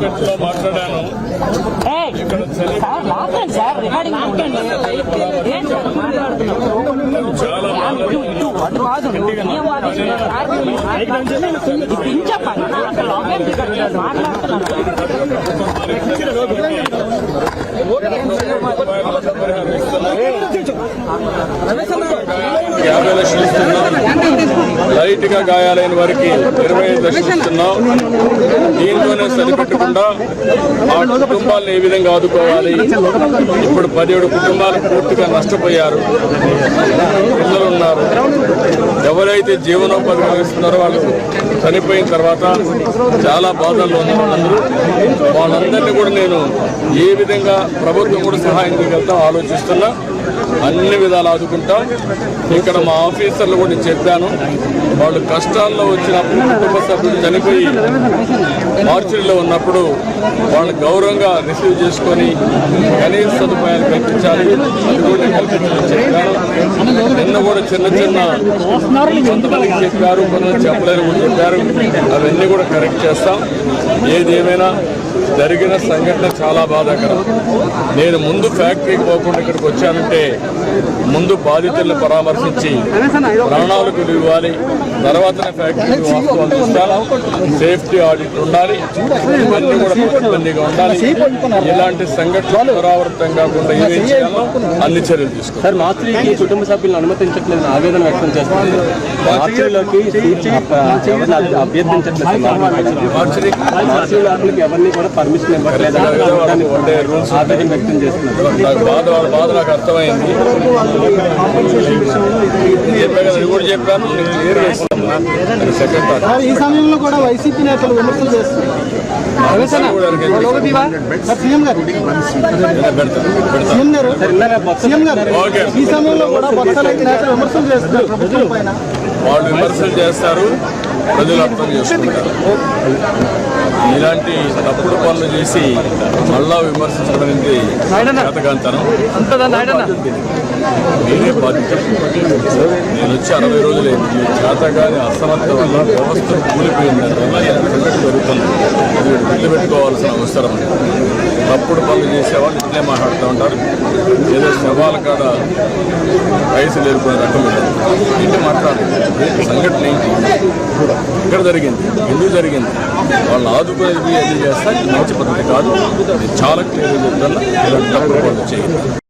మార్కెట్లో మాట్లాడాను. ఇక్కడ చాలా యాభై లక్షలు ఇస్తున్నాం. లైట్ గా గాయాలైన వారికి 25 లక్షలు ఇస్తున్నాం. దీంతోనే సరిపెట్టకుండా ఆ కుటుంబాలను ఏ విధంగా ఆదుకోవాలి. ఇప్పుడు 17 కుటుంబాలు పూర్తిగా నష్టపోయారు. పిల్లలు ఉన్నారు. ఎవరైతే జీవనోపాధి కలిగిస్తున్నారో వాళ్ళు చనిపోయిన తర్వాత చాలా బాధల్లో ఉన్నారు. వాళ్ళందరినీ కూడా నేను ఏ విధంగా ప్రభుత్వం కూడా సహాయం చేయగలుగుతాం ఆలోచిస్తున్నా. అన్ని విధాలు ఆదుకుంటాం. ఇక్కడ మా ఆఫీసర్లు కూడా చెప్పాను, వాళ్ళు కష్టాల్లో వచ్చినప్పుడు కుటుంబ సభ్యులు చనిపోయి మార్చిలో ఉన్నప్పుడు వాళ్ళు గౌరవంగా రిసీవ్ చేసుకొని కనీస సదుపాయాలు కల్పించాలి. అది కూడా కల్పించమని చెప్పాను. నిన్న కూడా చిన్న కొంతమందికి చెప్పారు, కొంతమంది చెప్పలేని కూడా చెప్పారు. అవన్నీ కూడా కరెక్ట్ చేస్తాం. ఏదేమైనా జరిగిన సంఘటన చాలా బాధాకరం. నేను ముందు ఫ్యాక్టరీకి పోకుండా ఇక్కడికి వచ్చానంటే ముందు బాధితులను పరామర్శించి ప్రాణాలకు ఇవ్వాలి, తర్వాతనే ఫ్యాక్టరీకి వాస్తవం చూస్తాను. సేఫ్టీ ఆడిట్ ఉండాలి, ఇవన్నీ కూడా పకడ్బందీగా ఉండాలి. ఇలాంటి సంఘటనలు పునరావృతం కాకుండా ఏమేం చేయాలో అన్ని చర్యలు తీసుకోవాలి. సార్, మార్చికి కుటుంబ సభ్యులను అనుమతించట్లేదు ఆవేదన వ్యక్తం చేస్తున్నారు. మార్చిలోకి అభ్యర్థించట్లేదు. మార్చి ఎవరిని కూడా పర్మిషన్ ఇవ్వట్లేదు ఆవేదన వ్యక్తం చేస్తున్నారు. బాధ నాకు అర్థమైంది. కూడా చెప్పాను. ఈ సమయంలో కూడా వైసీపీ నేతలు విమర్శలు చేస్తున్నారు. ఈ సమయంలో కూడా నేతలు విమర్శలు చేస్తున్నారు ప్రభుత్వం పైన. వాళ్ళు విమర్శలు చేస్తారు, ప్రజలు అర్థం చేసుకుంటారు. ఇలాంటి తప్పుడు పనులు చేసి మళ్ళా విమర్శించడం అనేది చేతకాంతనం. నేనే బాధ్యత. నేను వచ్చి 60 రోజులైంది. చేతగాని అసమర్థ వల్ల వ్యవస్థ కూలిపోయింది. సంఘటన జరుగుతుంది. అది గుర్తుపెట్టుకోవాల్సిన అవసరం. తప్పుడు పనులు చేసేవాళ్ళు ఇట్లే మాట్లాడుతూ ఉంటారు. ఏదో శవాల కాడ వయసులు ఏర్పడిన రకం ఇంటి మాట్లాడాలి. సంఘటన ఏంటి, ఇక్కడ జరిగింది, ఎందుకు జరిగింది, వాళ్ళు ఆదుకునేది అది చేస్తా. మంచి పద్ధతి కాదు. చాలా క్లియర్గా చెప్తున్నా. ఇలాంటి తప్పుడు పనులు చేయాలి.